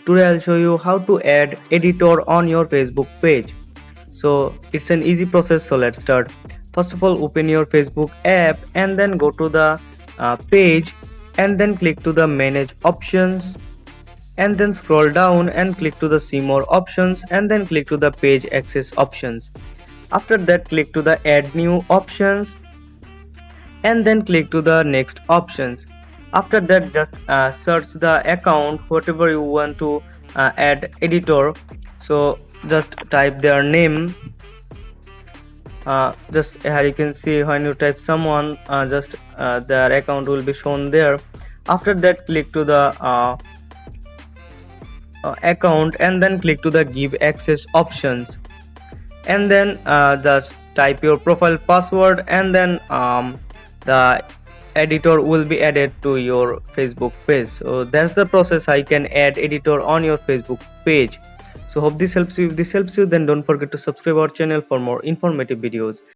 Today I'll show you how to add editor on your Facebook page. So it's an easy process, so let's start. First of all, open your Facebook app and then go to the page and then click to the manage options and then scroll down and click to the see more options and then click to the page access options. After that, click to the add new options and then click to the next options. After that, just search the account whatever you want to add editor. So just type their name. Just here you can see when you type someone, their account will be shown there. After that, click to the account and then click to the give access options and then just type your profile password and then the editor will be added to your Facebook page. So that's the process. I can add editor on your Facebook page. So hope this helps you. If this helps you, then don't forget to subscribe our channel for more informative videos.